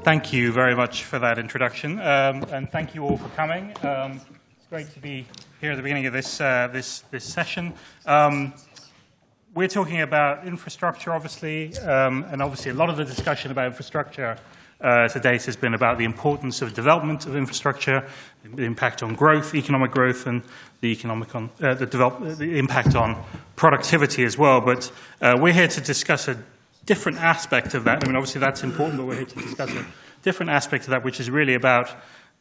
Thank you very much for that introduction, and thank you all for coming. It's great to be here at the beginning of this session. We're talking about infrastructure, obviously, and obviously a lot of the discussion about infrastructure to date has been about the importance of development of infrastructure, the impact on growth, economic growth, and the impact on productivity as well. But we're here to discuss a different aspect of that. I mean, obviously that's important, but we're here to discuss a different aspect of that, which is really about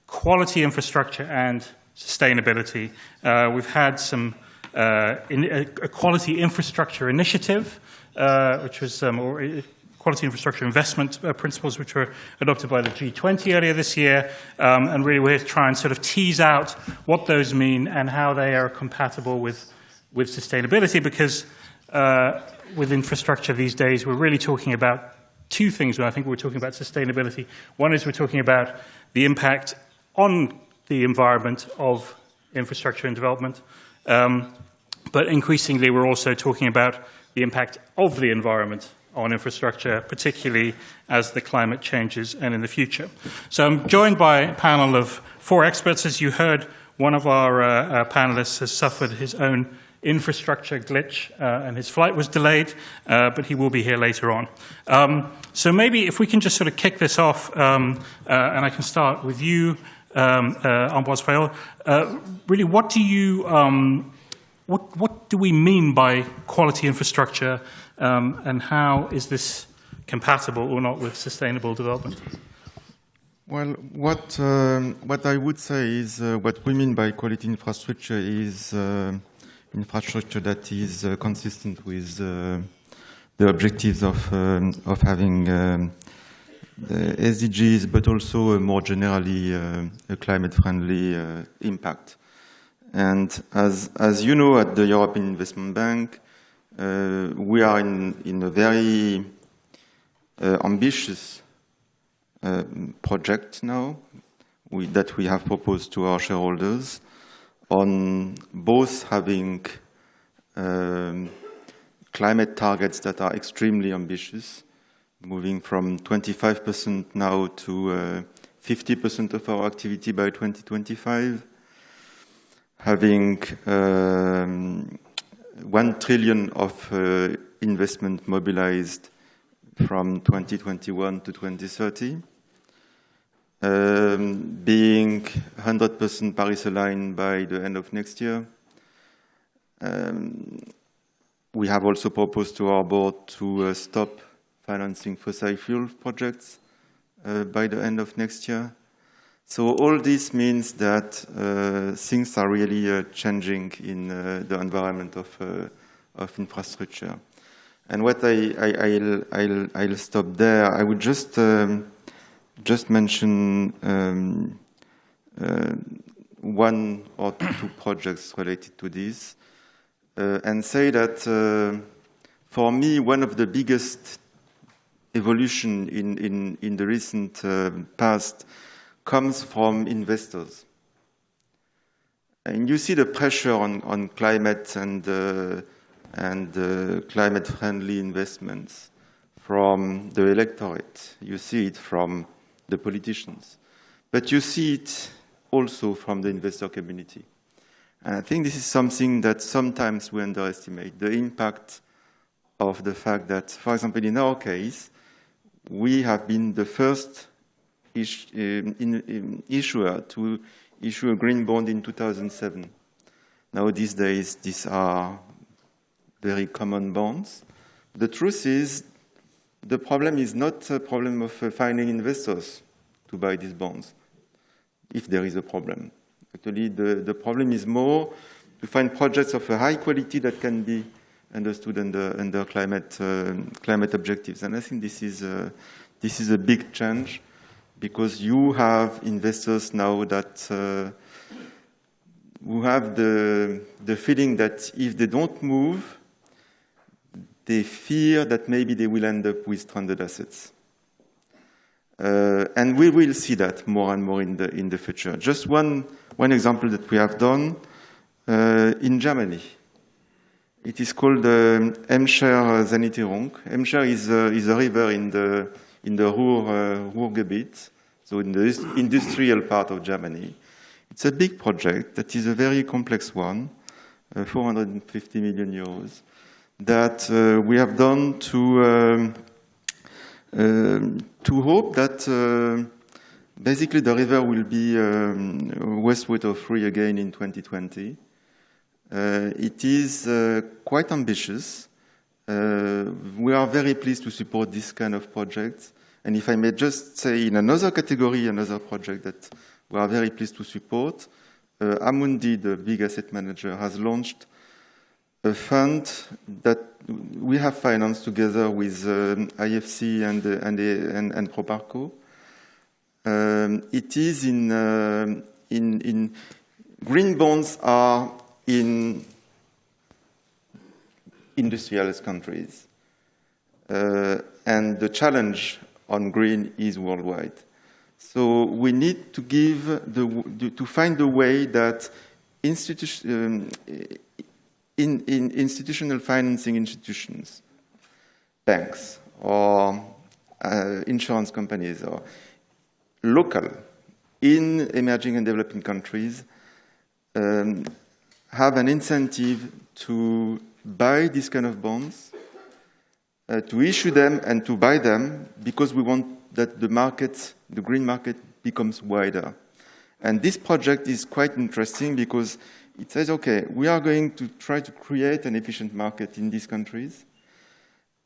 quality infrastructure and sustainability. We've had some a quality infrastructure initiative, which was quality infrastructure investment principles, which were adopted by the G20 earlier this year, and really we're trying to sort of tease out what those mean and how they are compatible with sustainability, because with infrastructure these days, we're really talking about two things when I think we're talking about sustainability. One is we're talking about the impact on the environment of infrastructure and development, but increasingly we're also talking about the impact of the environment on infrastructure, particularly as the climate changes and in the future. So I'm joined by a panel of 4 experts. As you heard, one of our panelists has suffered his own infrastructure glitch, and his flight was delayed, but he will be here later on. So maybe if we can just sort of kick this off, and I can start with you, Ambroise. Really, what do we mean by quality infrastructure, and how is this compatible or not with sustainable development? Well, what I would say is what we mean by quality infrastructure is infrastructure that is consistent with the objectives of having the SDGs, but also more generally a climate-friendly impact. And as you know, at the European Investment Bank, we are in a very ambitious project now that we have proposed to our shareholders on both having climate targets that are extremely ambitious, moving from 25% now to 50% of our activity by 2025, having 1 trillion of investment mobilized from 2021 to 2030, being 100% Paris aligned by the end of next year. We have also proposed to our board to stop financing fossil fuel projects by the end of next year. So all this means that things are really changing in the environment of infrastructure. And what I'll stop there. I would just mention 1 or 2 projects related to this, and say that for me, one of the biggest evolution in the recent past comes from investors. And you see the pressure on climate and climate-friendly investments from the electorate. You see it from the politicians. But you see it also from the investor community. And I think this is something that sometimes we underestimate, the impact of the fact that, for example, in our case, we have been the first issuer to issue a green bond in 2007. Now, these days, these are very common bonds. The truth is, the problem is not a problem of finding investors to buy these bonds, if there is a problem. Actually, the problem is more to find projects of a high quality that can be understood under climate objectives. And I think this is a big change, because you have investors now that who have the feeling that if they don't move, they fear that maybe they will end up with stranded assets. And we will see that more and more in the future. Just one example that we have done in Germany. It is called Emscher Sanitierung. Emscher is a river in in the Ruhrgebiet, so in the industrial part of Germany. It's a big project that is a very complex one, 450 million euros, that we have done to hope that basically the river will be wastewater free again in 2020. It is quite ambitious. We are very pleased to support this kind of project. And if I may just say in another category, another project that we are very pleased to support, Amundi, the big asset manager, has launched a fund that we have financed together with IFC and Proparco. It is in green bonds are in industrialist countries, and the challenge on green is worldwide. So we need to to find a way that institutional financing institutions, banks, or insurance companies, or local in emerging and developing countries have an incentive to buy these kind of bonds, to issue them and to buy them, because we want that the market, the green market, becomes wider. And this project is quite interesting because it says, okay, we are going to try to create an efficient market in these countries,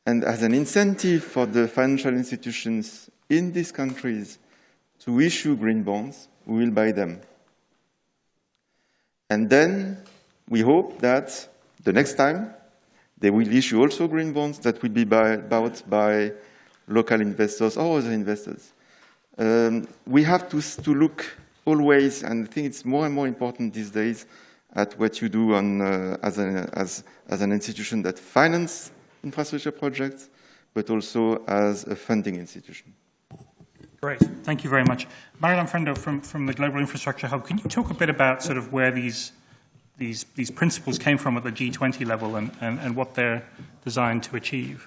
and as an incentive for the financial institutions in these countries to issue green bonds, we will buy them. And then we hope that the next time they will issue also green bonds that will be bought by local investors or other investors. We have to look always, and I think it's more and more important these days, at what you do on, as an institution that finances infrastructure projects, but also as a funding institution. Great, thank you very much. LAMEFRENDO from the Global Infrastructure Hub, can you talk a bit about sort of where these principles came from at the G20 level and what they're designed to achieve?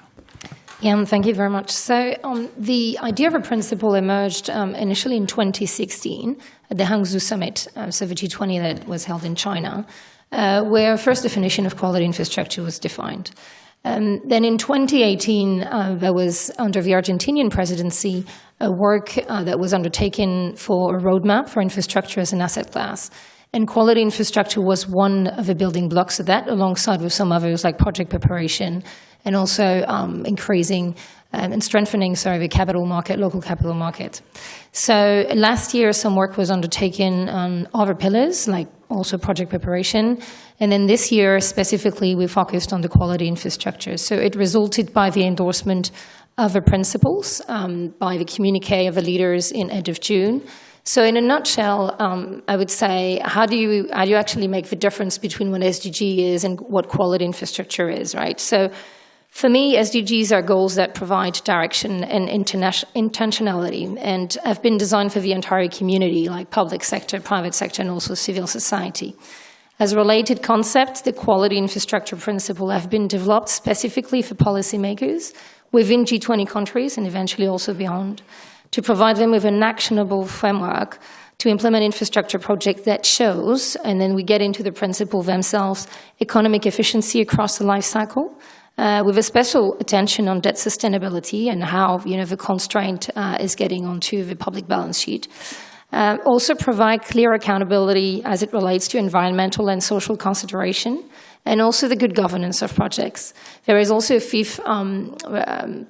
Yeah, thank you very much. So the idea of a principle emerged initially in 2016 at the Hangzhou Summit, so the G20 that was held in China, where a first definition of quality infrastructure was defined. Then in 2018, there was, under the Argentinian presidency, a work that was undertaken for a roadmap for infrastructure as an asset class. And quality infrastructure was one of the building blocks of that, alongside with some others like project preparation, and also increasing and strengthening, the capital market, local capital market. So last year, some work was undertaken on other pillars, like also project preparation. And then this year, specifically, we focused on the quality infrastructure. So it resulted by the endorsement of the principles, by the communiqué of the leaders in end of June. So in a nutshell, I would say, how do you actually make the difference between what SDG is and what quality infrastructure is, right? So for me, SDGs are goals that provide direction and intentionality, and have been designed for the entire community, like public sector, private sector, and also civil society. As a related concept, the quality infrastructure principle have been developed specifically for policymakers within G20 countries and eventually also beyond, to provide them with an actionable framework to implement infrastructure projects that shows, and then we get into the principle themselves, economic efficiency across the life cycle, with a special attention on debt sustainability and how the constraint is getting onto the public balance sheet. Also provide clear accountability as it relates to environmental and social consideration, and also the good governance of projects. There is also a fifth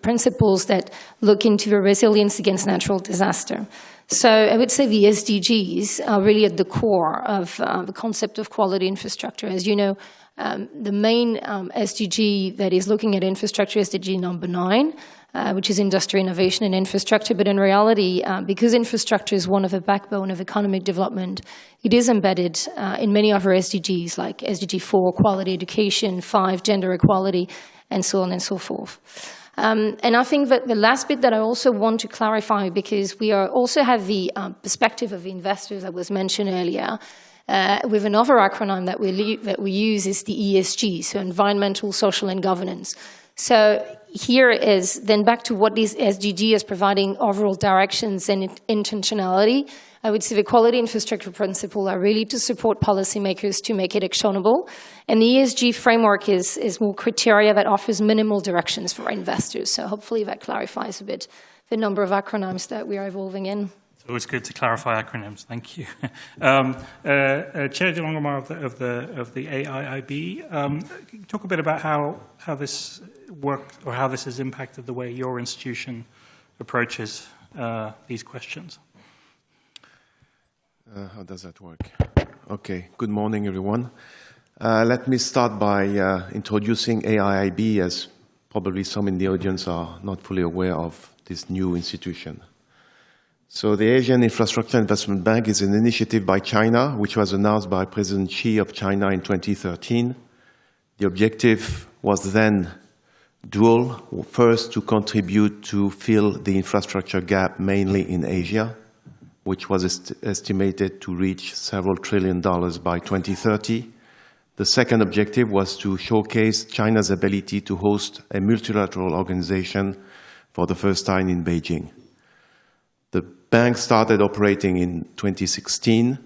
principles that look into the resilience against natural disaster. So I would say the SDGs are really at the core of the concept of quality infrastructure. As you know, the main SDG that is looking at infrastructure is SDG number 9, which is industry, innovation, and infrastructure. But in reality, because infrastructure is one of the backbone of economic development, it is embedded in many other SDGs, like SDG 4, quality education, 5, gender equality, and so on and so forth. And I think that the last bit that I also want to clarify, because we also have the perspective of the investors that was mentioned earlier, with another acronym that we use is the ESG, so environmental, social, and governance. So here is then back to what these SDG is providing overall directions and intentionality. I would say the quality infrastructure principle are really to support policymakers to make it actionable. And the ESG framework is more criteria that offers minimal directions for investors. So hopefully that clarifies a bit the number of acronyms that we are evolving in. It's always good to clarify acronyms. Thank you. Chair de LONGUEMAR of the AIIB, can you talk a bit about how this worked or how this has impacted the way your institution approaches these questions? How does that work? Okay, good morning, everyone. Let me start by introducing AIIB, as probably some in the audience are not fully aware of this new institution. So the Asian Infrastructure Investment Bank is an initiative by China, which was announced by President Xi of China in 2013. The objective was then dual. First, to contribute to fill the infrastructure gap, mainly in Asia, which was estimated to reach several $1 trillion by 2030. The second objective was to showcase China's ability to host a multilateral organization for the first time in Beijing. The bank started operating in 2016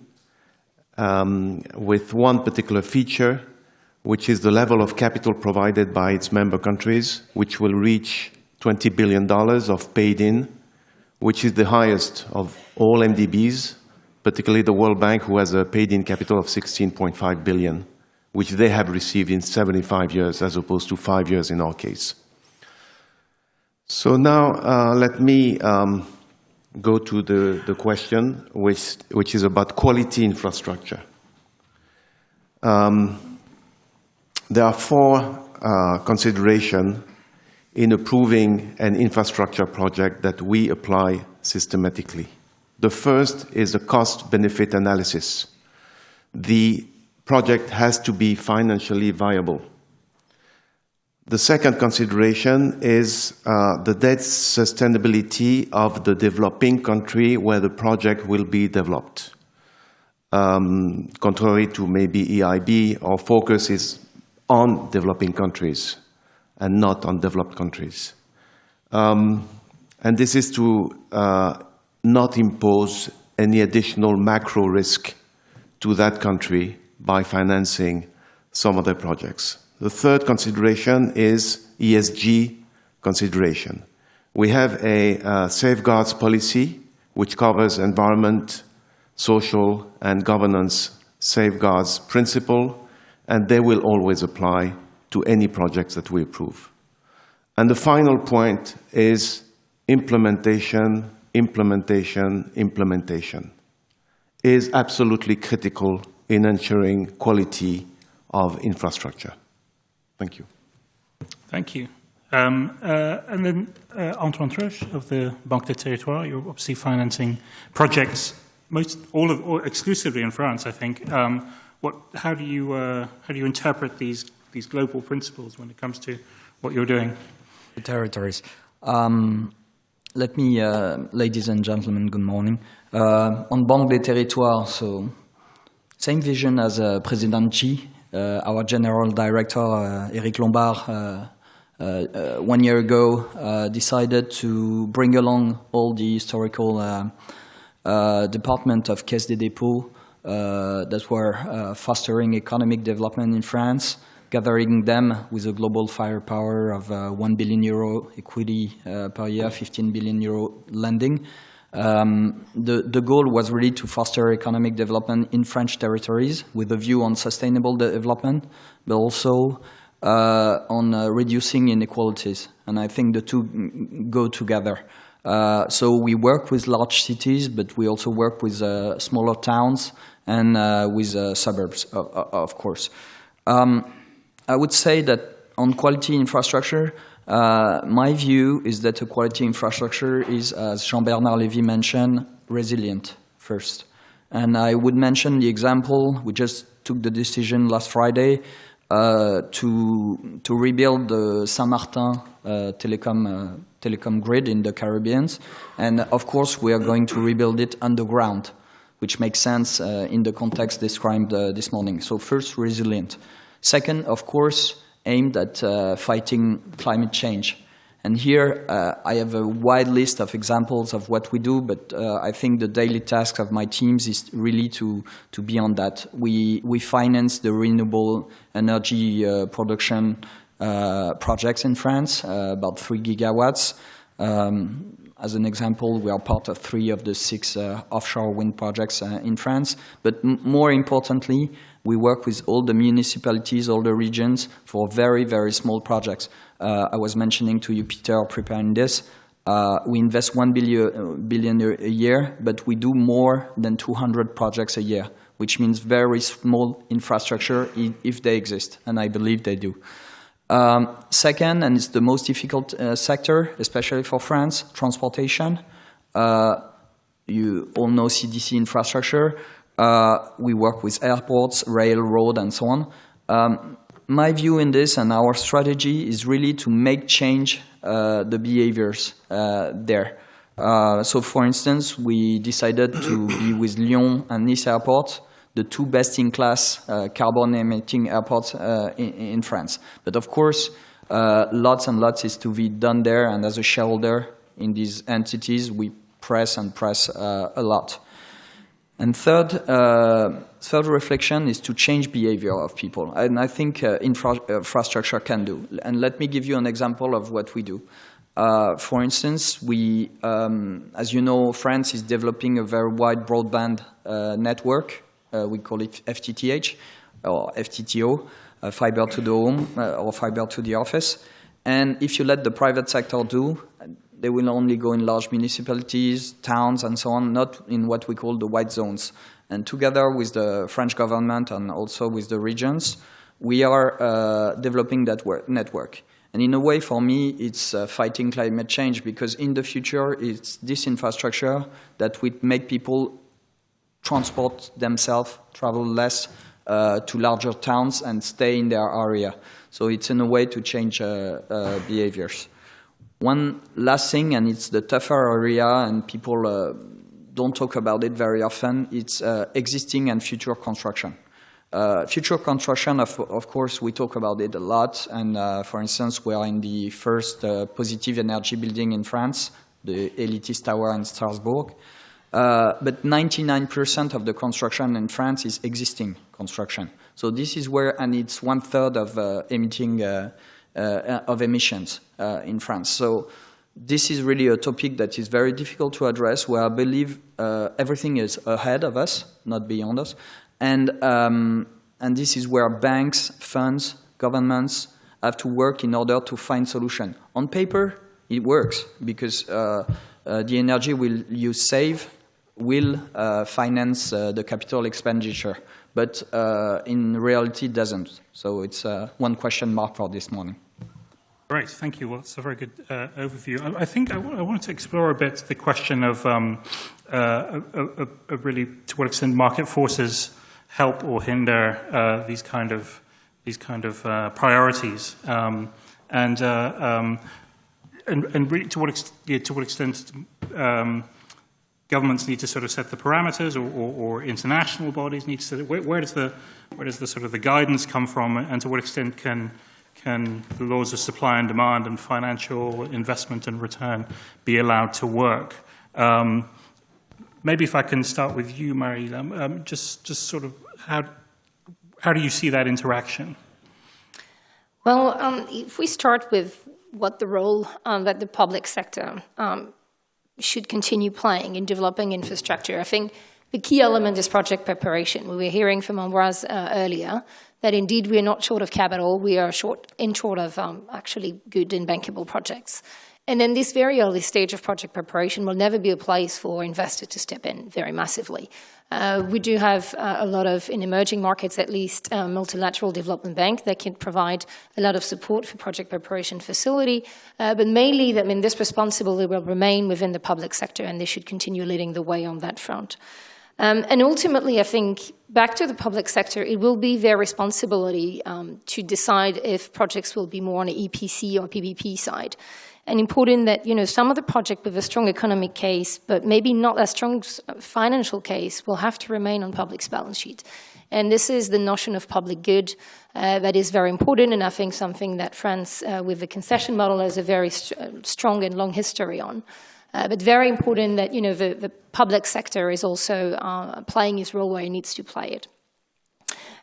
with one particular feature, which is the level of capital provided by its member countries, which will reach $20 billion of paid-in, which is the highest of all MDBs, particularly the World Bank, who has a paid-in capital of $16.5 billion, which they have received in 75 years, as opposed to 5 years in our case. So now let me go to the question, which is about quality infrastructure. There are four considerations in approving an infrastructure project that we apply systematically. The first is a cost-benefit analysis. The project has to be financially viable. The second consideration is the debt sustainability of the developing country where the project will be developed. Contrary to maybe EIB, our focus is on developing countries and not on developed countries. And this is to not impose any additional macro risk to that country by financing some of their projects. The third consideration is ESG consideration. We have a safeguards policy which covers environment, social, and governance safeguards principle, and they will always apply to any projects that we approve. And the final point is implementation is absolutely critical in ensuring quality of infrastructure. Thank you. Thank you. And then Antoine of the Banque des Territoires, you're obviously financing projects exclusively in France, I think. How do you interpret these global principles when it comes to what you're doing? The territories. Let me, ladies and gentlemen, good morning. On Banque des Territoires, so same vision as President Xi. Our general director, Eric Lombard, 1 year ago decided to bring along all the historical department of Caisse des Dépôts that were fostering economic development in France, gathering them with a global firepower of €1 billion equity per year, 15 billion euro lending. The goal was really to foster economic development in French territories with a view on sustainable development, but also on reducing inequalities. And I think the two go together. So we work with large cities, but we also work with smaller towns and with suburbs, of course. I would say that on quality infrastructure, my view is that a quality infrastructure is, as Jean-Bernard Lévy mentioned, resilient first. And I would mention the example, we just took the decision last Friday to rebuild the Saint-Martin telecom grid in the Caribbean. And of course, we are going to rebuild it underground, which makes sense in the context described this morning. So first, resilient. Second, of course, aimed at fighting climate change. And here I have a wide list of examples of what we do, but I think the daily task of my teams is really to be on that. We finance the renewable energy production projects in France, about 3 gigawatts. As an example, we are part of 3 of the 6 offshore wind projects in France. But more importantly, we work with all the municipalities, all the regions for very, very small projects. I was mentioning to you, Peter, preparing this. We invest 1 billion a year, but we do more than 200 projects a year, which means very small infrastructure if they exist, and I believe they do. Second, and it's the most difficult sector, especially for France, transportation. You all know CDC infrastructure. We work with airports, railroad, and so on. My view in this and our strategy is really to make change the behaviors there. So, for instance, we decided to be with Lyon and Nice airport, the 2 best-in-class carbon-emitting airports in France. But of course, lots and lots is to be done there, and as a shareholder in these entities, we press a lot. And third reflection is to change behavior of people, and I think infrastructure can do. And let me give you an example of what we do. For instance, we, as you know, France is developing a very wide broadband network. We call it FTTH or FTTO, fiber to the home or fiber to the office. And if you let the private sector do, they will only go in large municipalities, towns, and so on, not in what we call the white zones. And together with the French government and also with the regions, we are developing that network. And in a way, for me, it's fighting climate change, because in the future, it's this infrastructure that would make people transport themselves, travel less to larger towns and stay in their area. So it's in a way to change behaviors. One last thing, and it's the tougher area, and people don't talk about it very often, it's existing and future construction. Future construction, of course, we talk about it a lot, and for instance, we are in the first positive energy building in France, the Elitist Tower in Strasbourg. But 99% of the construction in France is existing construction. So this is where, and it's 1/3 of emissions in France. So this is really a topic that is very difficult to address, where I believe everything is ahead of us, not beyond us. And this is where banks, funds, governments have to work in order to find solution. On paper, it works, because the energy you save will finance the capital expenditure, but in reality it doesn't. So it's one question mark for this morning. Great, thank you. Well, it's a very good overview. I think I wanted to explore a bit the question of really to what extent market forces help or hinder these kind of priorities, and really to what extent governments need to sort of set the parameters, or international bodies need to set it. Where does the sort of the guidance come from, and to what extent can the laws of supply and demand and financial investment and return be allowed to work? Maybe if I can start with you, Marie, just sort of how do you see that interaction? Well, if we start with what the role that the public sector should continue playing in developing infrastructure, I think the key element is project preparation. We were hearing from Ambroise earlier that indeed we are not short of capital, we are short of actually good and bankable projects. And in this very early stage of project preparation will never be a place for investors to step in very massively. We do have a lot of, in emerging markets at least, multilateral development bank that can provide a lot of support for project preparation facility, but mainly, this responsibility will remain within the public sector, and they should continue leading the way on that front. And ultimately, I think, back to the public sector, it will be their responsibility to decide if projects will be more on the EPC or PPP side. And important that, some of the project with a strong economic case, but maybe not a strong financial case, will have to remain on public's balance sheet. And this is the notion of public good that is very important, and I think something that France, with the concession model, has a very strong and long history on. But very important that, you know, the public sector is also playing its role where it needs to play it.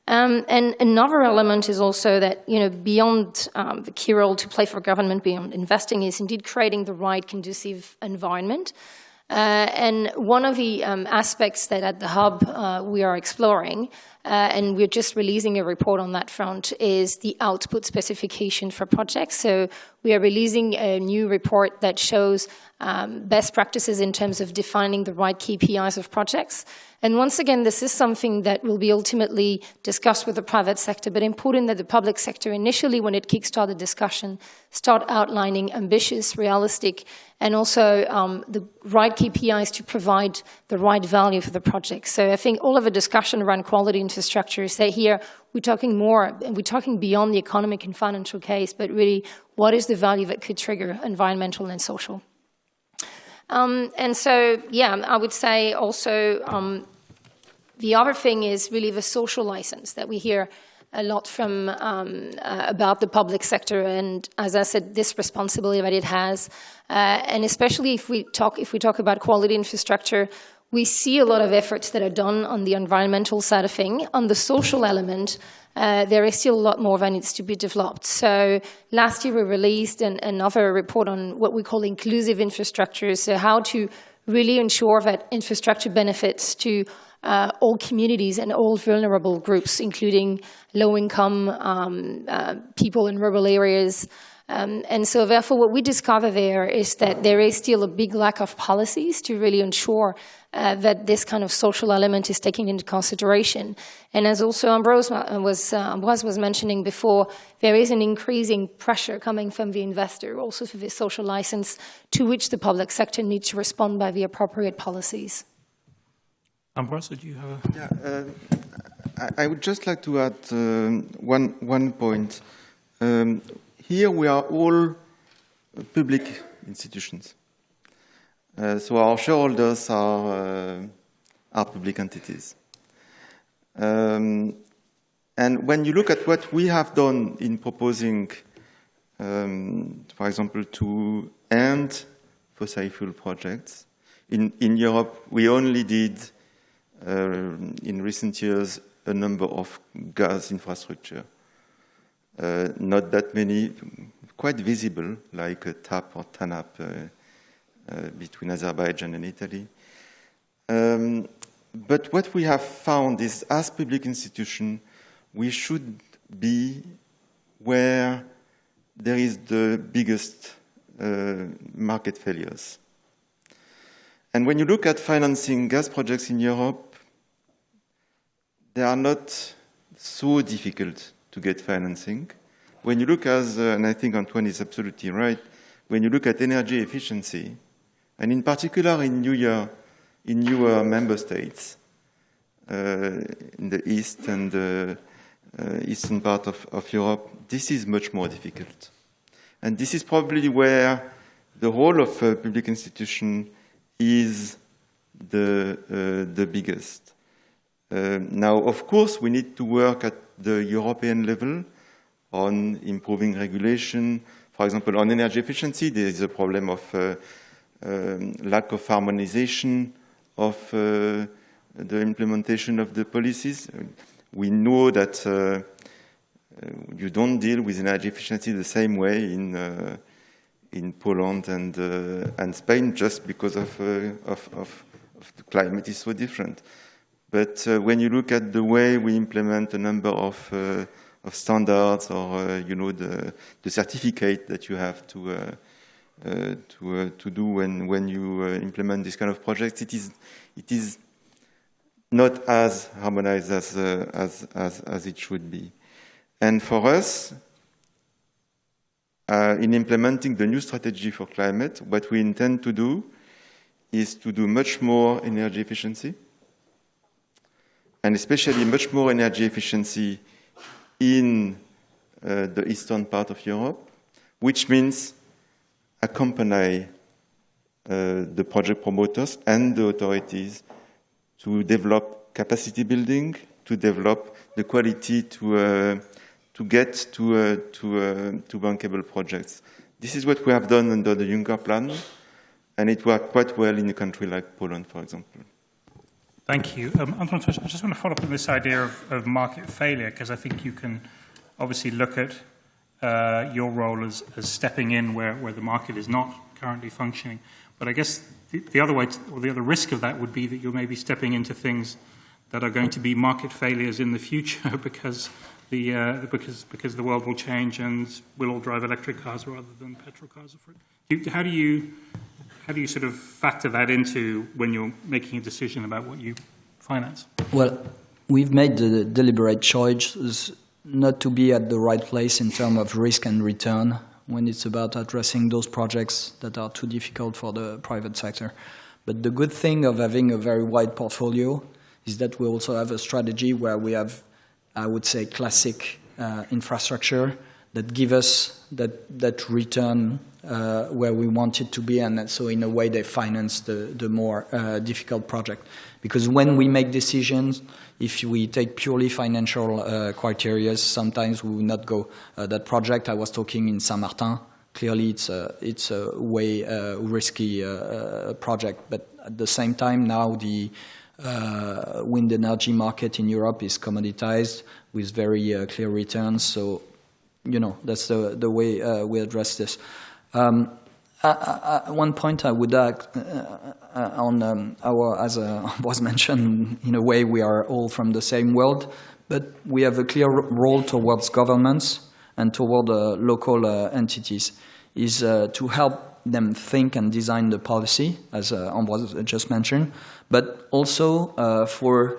And another element is also that, you know, beyond the key role to play for government, beyond investing, is indeed creating the right conducive environment. And one of the aspects that at the Hub we are exploring, and we're just releasing a report on that front, is the output specification for projects. So we are releasing a new report that shows best practices in terms of defining the right KPIs of projects. And once again, this is something that will be ultimately discussed with the private sector, but important that the public sector initially, when it kickstarts the discussion, start outlining ambitious, realistic, and also the right KPIs to provide the right value for the project. So I think all of the discussion around quality infrastructure is that here we're talking more, and we're talking beyond the economic and financial case, but really what is the value that could trigger environmental and social. And so, yeah, I would say also the other thing is really the social license that we hear a lot from about the public sector, and as I said, this responsibility that it has, and especially if we talk about quality infrastructure, we see a lot of efforts that are done on the environmental side of things. On the social element, there is still a lot more that needs to be developed. So last year we released another report on what we call inclusive infrastructure, so how to really ensure that infrastructure benefits to all communities and all vulnerable groups, including low-income people in rural areas. And so therefore what we discover there is that there is still a big lack of policies to really ensure that this kind of social element is taken into consideration. And as also Ambroise was mentioning before, there is an increasing pressure coming from the investor also for this social license, to which the public sector needs to respond by the appropriate policies. Ambroise, did you have a... Yeah, I would just like to add one point. Here we are all public institutions. So our shareholders are public entities. And when you look at what we have done in proposing, for example, to end fossil fuel projects, in Europe we only did, in recent years, a number of gas infrastructure. Not that many, quite visible, like a TAP or TANAP between Azerbaijan and Italy. But what we have found is, as public institution, we should be where there is the biggest market failures. And when you look at financing gas projects in Europe, they are not so difficult to get financing. When you look and I think Antoine is absolutely right, when you look at energy efficiency, and in particular in newer member states, in the east and the eastern part of Europe, this is much more difficult. And this is probably where the role of a public institution is the biggest. Now, of course, we need to work at the European level on improving regulation. For example, on energy efficiency, there is a problem of lack of harmonization of the implementation of the policies. We know that you don't deal with energy efficiency the same way in Poland and Spain, just because of the climate is so different. But when you look at the way we implement a number of standards, or the certificate that you have to do when you implement this kind of projects, it is not as harmonized as it should be. And for us, in implementing the new strategy for climate, what we intend to do is to do much more energy efficiency, and especially much more energy efficiency in the eastern part of Europe, which means accompany the project promoters and the authorities to develop capacity building, to develop, the quality to get to bankable projects. This is what we have done under the Juncker plan, and it worked quite well in a country like Poland, for example. Thank you. Antoine, I just want to follow up on this idea of market failure, because I think you can obviously look at your role as stepping in where the market is not currently functioning. But I guess the other way, or the other risk of that would be that you're maybe stepping into things that are going to be market failures in the future because the world will change and we'll all drive electric cars rather than petrol cars. How do you sort of factor that into when you're making a decision about what you finance? Well, we've made the deliberate choice not to be at the right place in terms of risk and return when it's about addressing those projects that are too difficult for the private sector. But the good thing of having a very wide portfolio is that we also have a strategy where we have, I would say, classic infrastructure that give us that return where we want it to be, and so in a way they finance the more difficult project. Because when we make decisions, if we take purely financial criteria, sometimes we will not go. That project I was talking in Saint-Martin, clearly it's a way risky project, but at the same time now the wind energy market in Europe is commoditized with very clear returns. So, you know, that's the way we address this. One point I would add on as was mentioned, in a way we are all from the same world, but we have a clear role towards governments and toward local entities, is to help them think and design the policy, as Ambroise just mentioned, but also for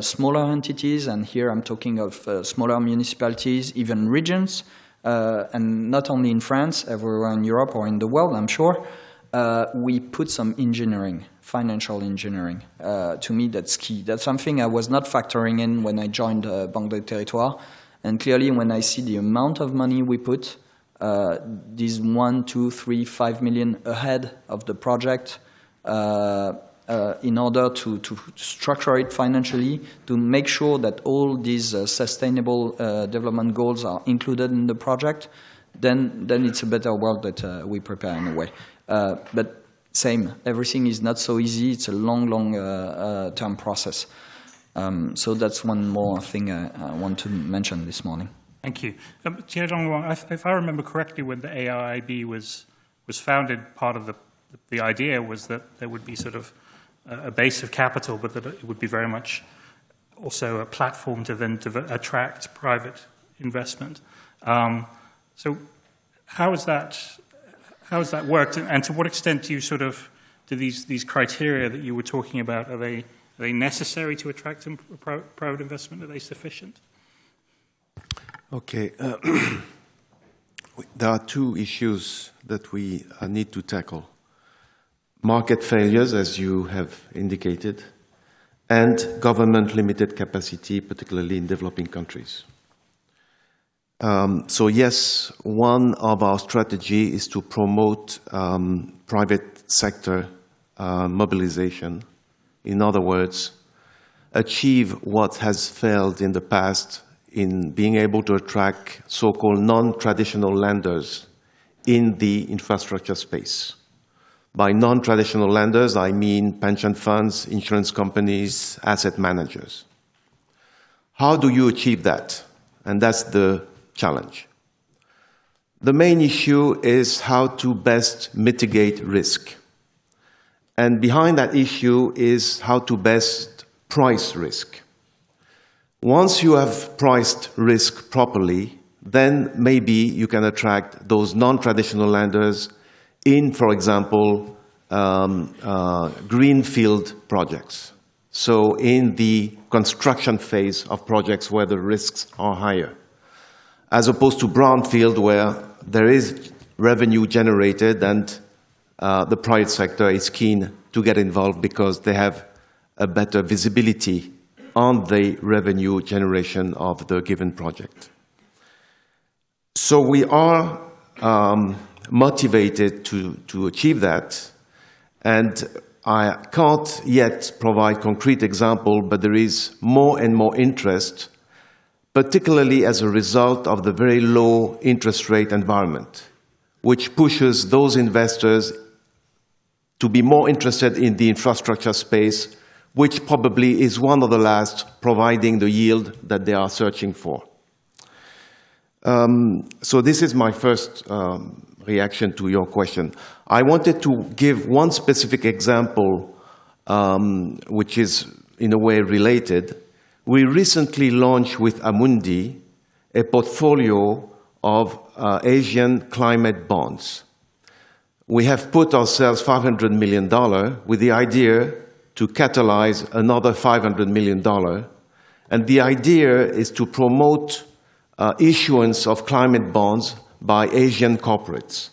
smaller entities, and here I'm talking of smaller municipalities, even regions, and not only in France, everywhere in Europe or in the world, I'm sure, we put some engineering, financial engineering. To me, that's key. That's something I was not factoring in when I joined Banque des Territoires. And clearly, when I see the amount of money we put, these 1, 2, 3, 5 million ahead of the project, in order to structure it financially, to make sure that all these sustainable development goals are included in the project, then it's a better world that we prepare in a way. But same, everything is not so easy. It's a long term process. So that's one more thing I want to mention this morning. Thank you. Thierry, if I remember correctly, when the AIIB was founded, part of the idea was that there would be sort of a base of capital, but that it would be very much also a platform to then attract private investment. So how has that worked, and to what extent do you do these criteria that you were talking about, are they necessary to attract private investment? Are they sufficient? Okay. There are two issues that we need to tackle. Market failures, as you have indicated, and government limited capacity, particularly in developing countries. So yes, one of our strategy is to promote private sector mobilization. In other words, achieve what has failed in the past in being able to attract so-called non-traditional lenders in the infrastructure space. By non-traditional lenders, I mean pension funds, insurance companies, asset managers. How do you achieve that? And that's the challenge. The main issue is how to best mitigate risk. And behind that issue is how to best price risk. Once you have priced risk properly, then maybe you can attract those non-traditional lenders in, for example, greenfield projects. So in the construction phase of projects where the risks are higher, as opposed to brownfield where there is revenue generated and the private sector is keen to get involved because they have a better visibility on the revenue generation of the given project. So we are motivated to achieve that, and I can't yet provide concrete example, but there is more and more interest, particularly as a result of the very low interest rate environment, which pushes those investors to be more interested in the infrastructure space, which probably is one of the last providing the yield that they are searching for. So this is my first reaction to your question. I wanted to give one specific example, which is in a way related. We recently launched with Amundi a portfolio of Asian climate bonds. We have put ourselves $500 million with the idea to catalyze another $500 million. And the idea is to promote issuance of climate bonds by Asian corporates.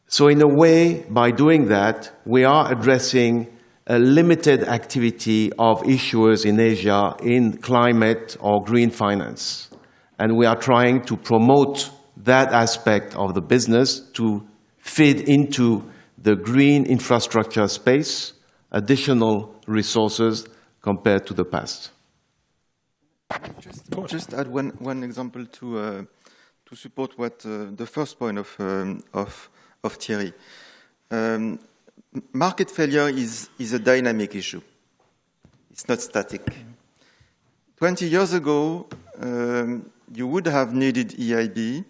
So in a way, by doing that, we are addressing a limited activity of issuers in Asia in climate or green finance. And we are trying to promote that aspect of the business to feed into the green infrastructure space, additional resources compared to the past. Just add one example to support what the first point of Thierry. Market failure is a dynamic issue. It's not static. 20 years ago, you would have needed EIB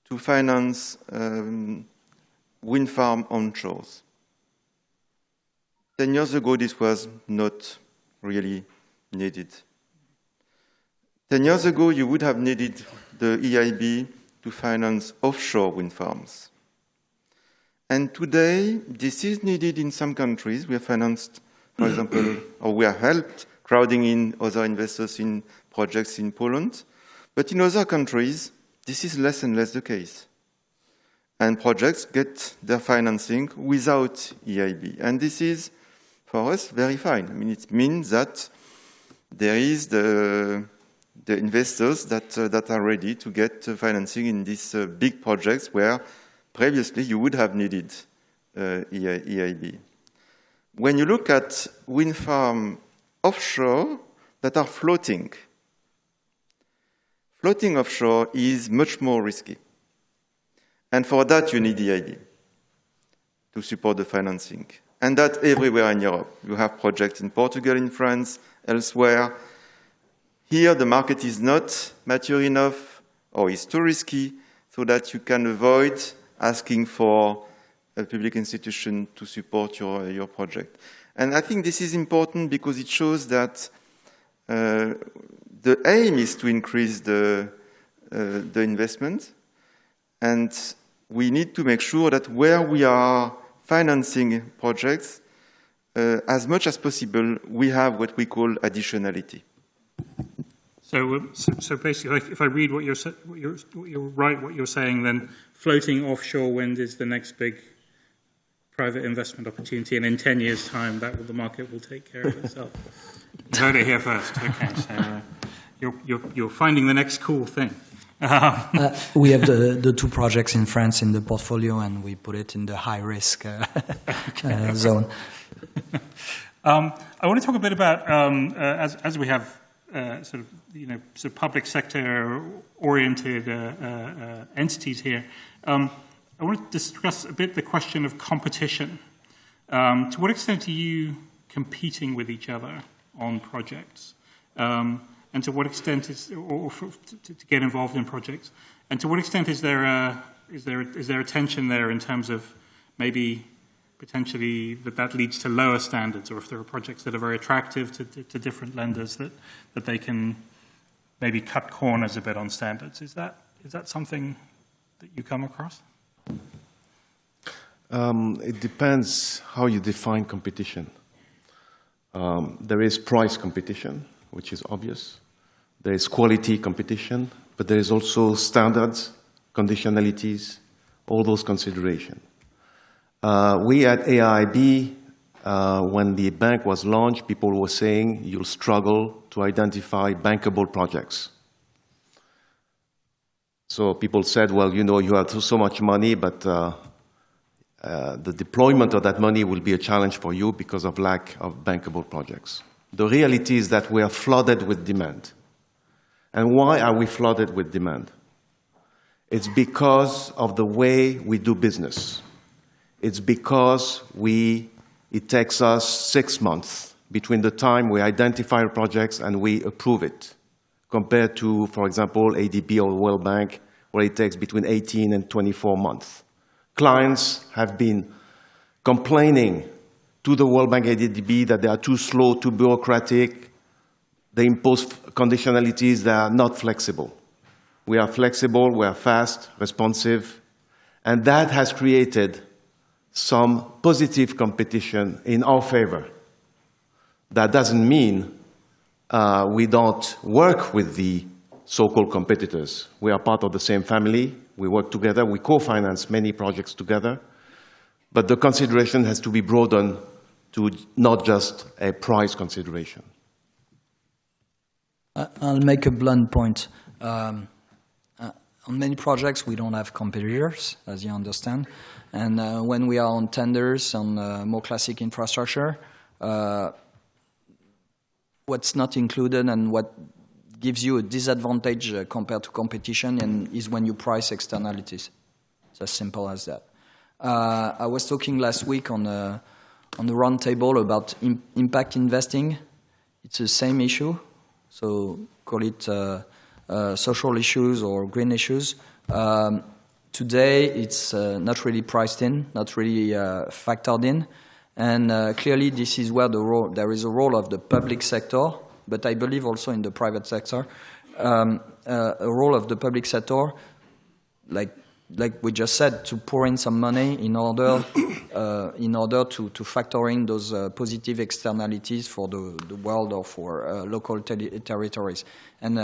to finance wind farm onshores. 10 years ago, this was not really needed. 10 years ago, you would have needed the EIB to finance offshore wind farms. And today, this is needed in some countries. We have financed, for example, or we have helped crowding in other investors in projects in Poland. But in other countries, this is less and less the case. And projects get their financing without EIB. And this is, for us, very fine. I mean, it means that there is the investors that are ready to get financing in these big projects where previously you would have needed EIB. When you look at wind farm offshore that are floating offshore is much more risky. And for that, you need EIB to support the financing. And that everywhere in Europe. You have projects in Portugal, in France, elsewhere. Here, the market is not mature enough or is too risky so that you can avoid asking for a public institution to support your project. And I think this is important because it shows that the aim is to increase the investment, and we need to make sure that where we are financing projects, as much as possible, we have what we call additionality. So basically, if I read what you're saying, then floating offshore wind is the next big private investment opportunity, and in 10 years' time, the market will take care of itself. You heard it here first. Okay, so you're finding the next cool thing. We have the two projects in France in the portfolio, and we put it in the high-risk zone. I want to talk a bit about, as we have sort of public sector-oriented entities here, I want to discuss a bit the question of competition. To what extent are you competing with each other on projects? And to what extent to get involved in projects? And to what extent is there a tension there in terms of maybe potentially that leads to lower standards, or if there are projects that are very attractive to different lenders that they can maybe cut corners a bit on standards? Is that something that you come across? It depends how you define competition. There is price competition, which is obvious. There is quality competition, but there is also standards, conditionalities, all those considerations. We at AIIB, when the bank was launched, people were saying you'll struggle to identify bankable projects. So people said, well, you have so much money, but the deployment of that money will be a challenge for you because of lack of bankable projects. The reality is that we are flooded with demand. And why are we flooded with demand? It's because of the way we do business. It's because it takes us 6 months between the time we identify projects and we approve it, compared to, for example, AIIB or World Bank, where it takes between 18 and 24 months. Clients have been complaining to the World Bank AIIB that they are too slow, too bureaucratic. They impose conditionalities that are not flexible. We are flexible, we are fast, responsive, and that has created some positive competition in our favor. That doesn't mean we don't work with the so-called competitors. We are part of the same family. We work together. We co-finance many projects together. But the consideration has to be broadened to not just a price consideration. I'll make a blunt point. On many projects, we don't have competitors, as you understand. And when we are on tenders on more classic infrastructure, what's not included and what gives you a disadvantage compared to competition is when you price externalities. It's as simple as that. I was talking last week on the round table about impact investing. It's the same issue, so call it social issues or green issues. Today, it's not really priced in, not really factored in. And clearly, this is where there is a role of the public sector, but I believe also in the private sector, a role of the public sector, like we just said, to pour in some money in order to factor in those positive externalities for the world or for local territories. And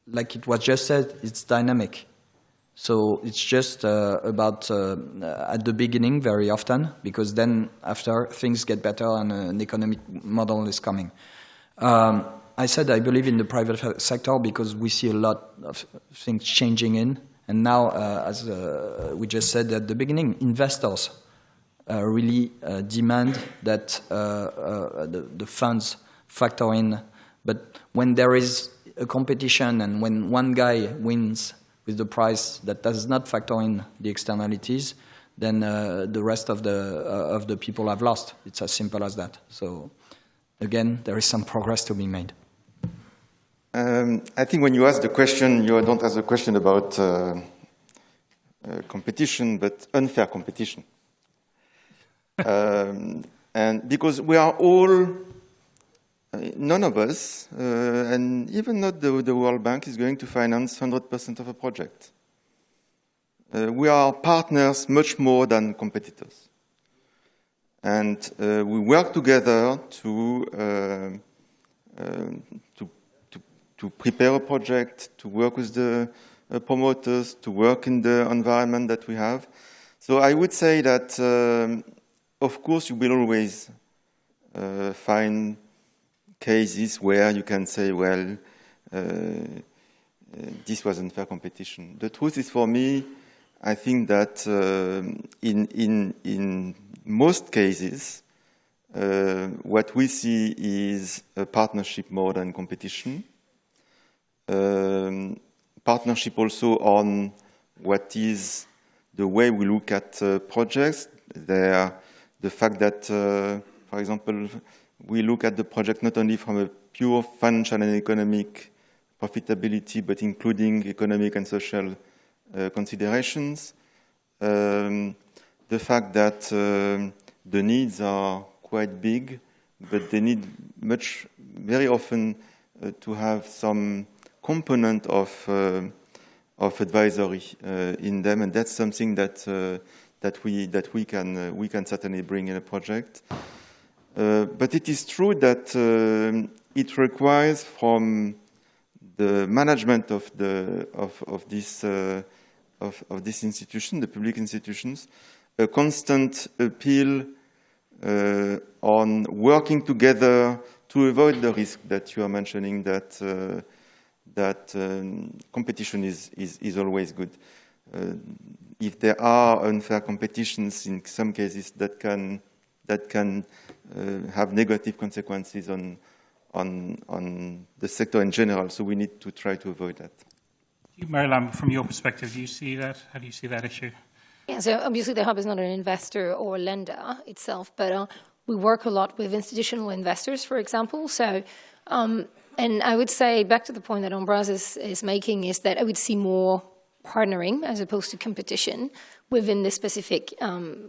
like it was just said, it's dynamic. So it's just about at the beginning very often, because then after things get better and an economic model is coming. I said I believe in the private sector because we see a lot of things changing in. And now, as we just said at the beginning, investors really demand that the funds factor in. But when there is a competition and when one guy wins with the price that does not factor in the externalities, then the rest of the people have lost. It's as simple as that. So again, there is some progress to be made. I think when you ask the question, you don't ask the question about competition, but unfair competition. And because we are all, none of us, and even not the World Bank, is going to finance 100% of a project. We are partners much more than competitors. And we work together to prepare a project, to work with the promoters, to work in the environment that we have. So I would say that, of course, you will always find cases where you can say, well, this was unfair competition. The truth is, for me, I think that in most cases, what we see is a partnership more than competition. Partnership also on what is the way we look at projects. The fact that, for example, we look at the project not only from a pure financial and economic profitability, but including economic and social considerations. The fact that the needs are quite big, but they need very often to have some component of advisory in them, and that's something that we can certainly bring in a project. But it is true that it requires from the management of this institution, the public institutions, a constant appeal on working together to avoid the risk that you are mentioning, that competition is always good. if there are unfair competitions, in some cases that can have negative consequences on the sector in general. So we need to try to avoid that. Marylam, from your perspective, do you see that? How do you see that issue? Yeah, so obviously the hub is not an investor or a lender itself, but we work a lot with institutional investors, for example. So, and I would say, back to the point that Ambroise is making, is that I would see more partnering as opposed to competition within this specific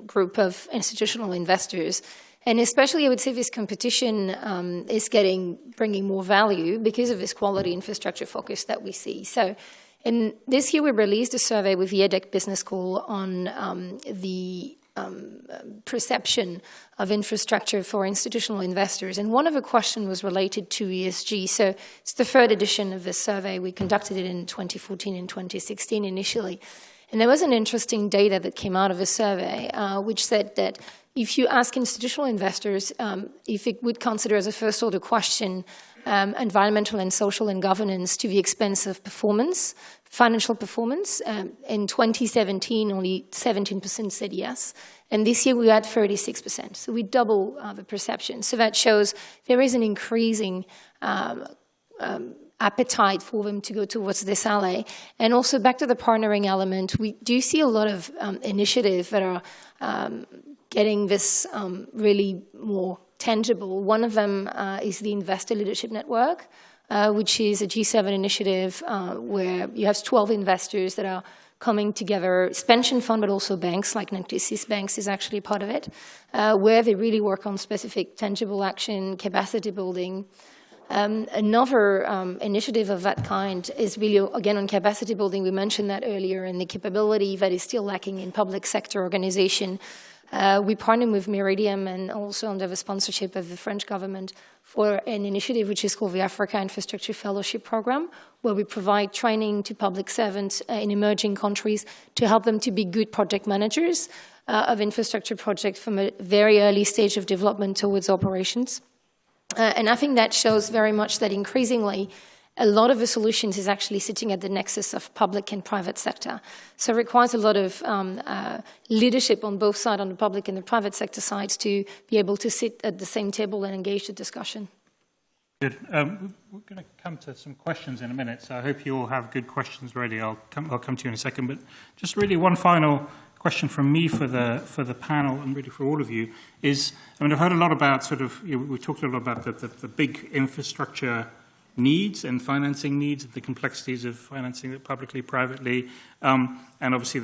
group of institutional investors. And especially, I would say this competition is bringing more value because of this quality infrastructure focus that we see. So, and this year we released a survey with the EDEC Business School on the perception of infrastructure for institutional investors. And one of the questions was related to ESG. So it's the third edition of this survey. We conducted it in 2014 and 2016 initially. And there was an interesting data that came out of the survey, which said that if you ask institutional investors if it would consider as a first order question environmental and social and governance to the expense of performance, financial performance, in 2017 only 17% said yes, and this year we had 36%. So we double the perception. So that shows there is an increasing appetite for them to go towards this ally. And also back to the partnering element, we do see a lot of initiatives that are getting this really more tangible. One of them is the Investor Leadership Network, which is a G7 initiative where you have 12 investors that are coming together. It's pension fund, but also banks, like Natixis Banks is actually part of it, where they really work on specific tangible action, capacity building. Another initiative of that kind is really, again, on capacity building. We mentioned that earlier, and the capability that is still lacking in public sector organization. We partner with Meridiam and also under the sponsorship of the French government for an initiative which is called the Africa Infrastructure Fellowship Program, where we provide training to public servants in emerging countries to help them to be good project managers of infrastructure projects from a very early stage of development towards operations. And I think that shows very much that increasingly a lot of the solutions is actually sitting at the nexus of public and private sector. So it requires a lot of leadership on both sides, on the public and the private sector sides, to be able to sit at the same table and engage the discussion. Good. We're going to come to some questions in a minute, so I hope you all have good questions ready. I'll come to you in a second, but just really one final question from me for the panel and really for all of you is, I mean, I've heard a lot about we talked a lot about the big infrastructure needs and financing needs, the complexities of financing it publicly, privately, and obviously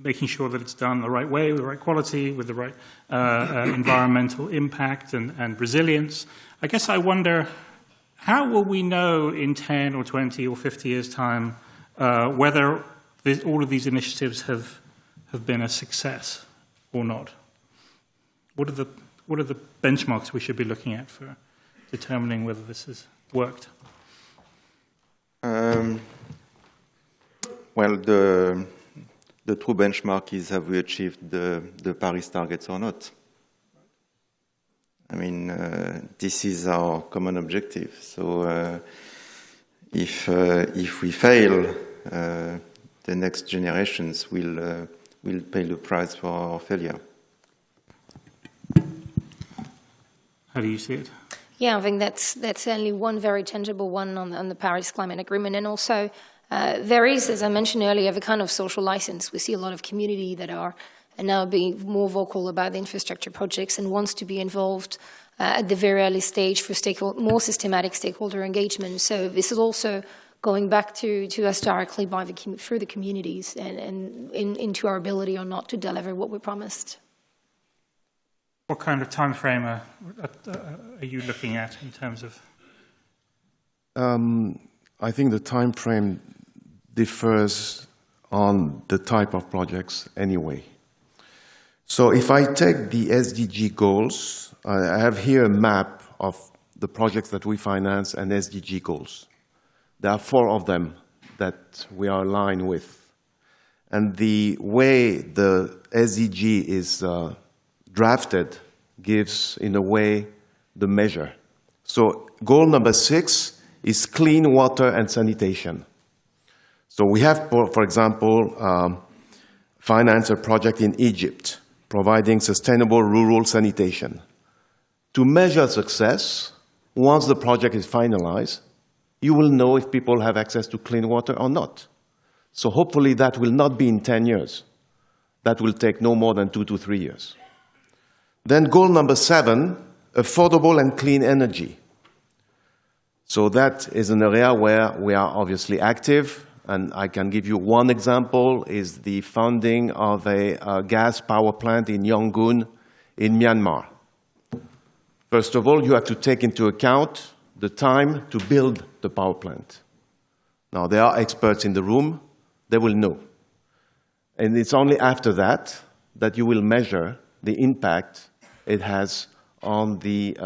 making sure that it's done the right way, with the right quality, with the right environmental impact and resilience. I guess I wonder, how will we know in 10 or 20 or 50 years' time whether all of these initiatives have been a success or not? What are the benchmarks we should be looking at for determining whether this has worked? Well, the true benchmark is, have we achieved the Paris targets or not? I mean, this is our common objective. So if we fail, the next generations will pay the price for our failure. How do you see it? Yeah, I think that's certainly one very tangible one on the Paris Climate Agreement. And also, there is, as I mentioned earlier, the kind of social license. We see a lot of community that are now being more vocal about the infrastructure projects and wants to be involved at the very early stage for more systematic stakeholder engagement. So this is also going back to us directly through the communities and into our ability or not to deliver what we promised. What kind of time frame are you looking at in terms of? I think the time frame differs on the type of projects anyway. So if I take the SDG goals, I have here a map of the projects that we finance and SDG goals. There are 4 of them that we are aligned with. And the way the SDG is drafted gives, in a way, the measure. So goal number 6 is clean water and sanitation. So So we have, for example, financed a project in Egypt, providing sustainable rural sanitation. To measure success, once the project is finalized, you will know if people have access to clean water or not. So hopefully that will not be in 10 years. That will take no more than 2 to 3 years. Then goal number 7, affordable and clean energy. So that is an area where we are obviously active, and I can give you one example, is the founding of a gas power plant in Yangon in Myanmar. First of all, you have to take into account the time to build the power plant. Now, there are experts in the room, they will know. And it's only after that that you will measure the impact it has on the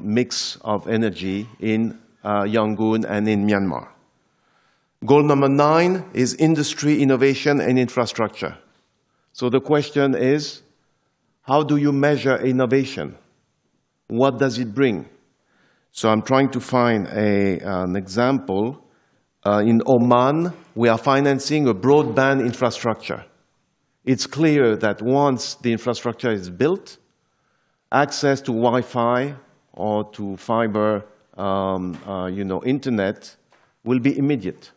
mix of energy in Yangon and in Myanmar. Goal number 9 is industry, innovation, and infrastructure. So the question is, how do you measure innovation? What does it bring? So I'm trying to find an example. In Oman, we are financing a broadband infrastructure. It's clear that once the infrastructure is built, access to Wi-Fi or to fiber, internet will be immediate.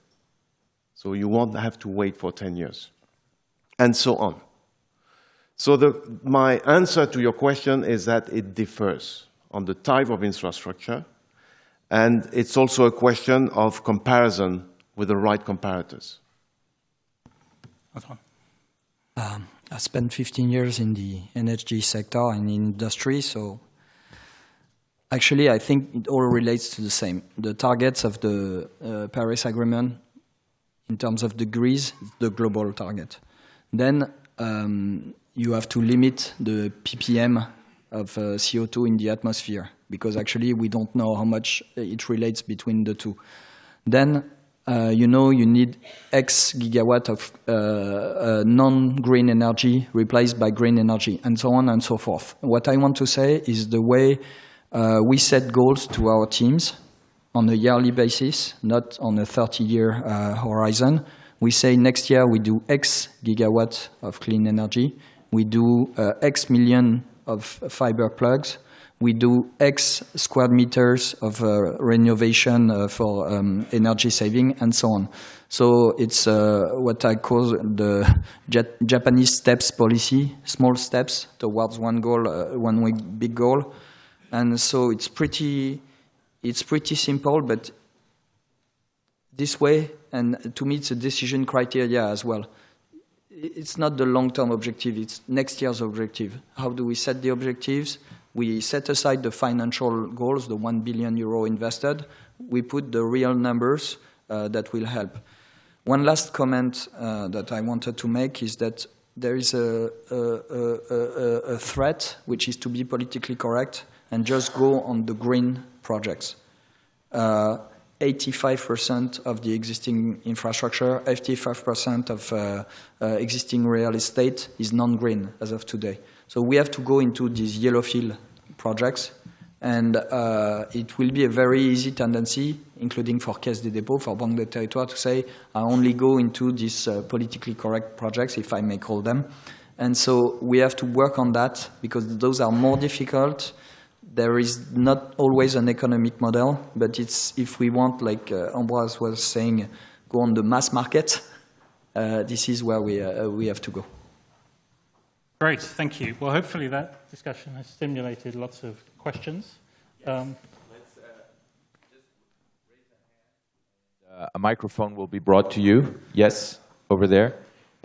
So you won't have to wait for 10 years, and so on. So my answer to your question is that it differs on the type of infrastructure, and it's also a question of comparison with the right comparators. Antoine. I spent 15 years in the energy sector and in industry, so actually I think it all relates to the same. The targets of the Paris Agreement in terms of degrees, the global target. Then you have to limit the ppm of CO2 in the atmosphere, because actually we don't know how much it relates between the two. Then you need X gigawatt of non-green energy replaced by green energy, and so on and so forth. What I want to say is the way we set goals to our teams on a yearly basis, not on a 30-year horizon. We say next year we do X gigawatt of clean energy. We do X million of fiber plugs. We do X square meters of renovation for energy saving, and so on. So it's what I call the Japanese steps policy, small steps towards one goal, one big goal. And so it's pretty simple, but this way, and to me it's a decision criteria as well. It's not the long-term objective, it's next year's objective. How do we set the objectives? We set aside the financial goals, the 1 billion euro invested. We put the real numbers that will help. One last comment that I wanted to make is that there is a threat, which is to be politically correct and just go on the green projects. 85% of the existing infrastructure, 85% of existing real estate is non-green as of today. So we have to go into these yellow field projects, and it will be a very easy tendency, including for Caisse des Dépôts, for Banque des Territoires, to say, I only go into these politically correct projects, if I may call them. And so we have to work on that, because those are more difficult. There is not always an economic model, but it's, if we want, like Ambroise was saying, go on the mass market, this is where we have to go. Great, thank you. Well, hopefully that discussion has stimulated lots of questions. Let's just raise a hand. A microphone will be brought to you. Yes, over there.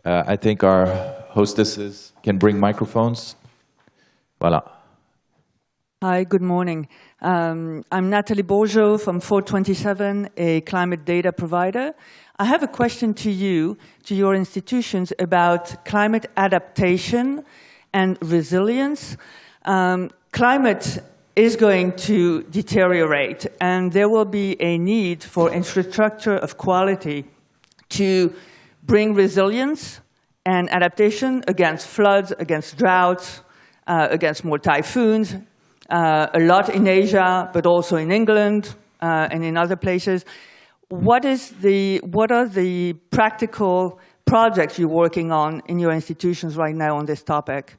I think our hostesses can bring microphones. Voilà. Hi, good morning. I'm Nathalie Bourgeot from 427, a climate data provider. I have a question to you, to your institutions, about climate adaptation and resilience. Climate is going to deteriorate, and there will be a need for infrastructure of quality to bring resilience and adaptation against floods, against droughts, against more typhoons, a lot in Asia, but also in England and in other places. what are the practical projects you're working on in your institutions right now on this topic?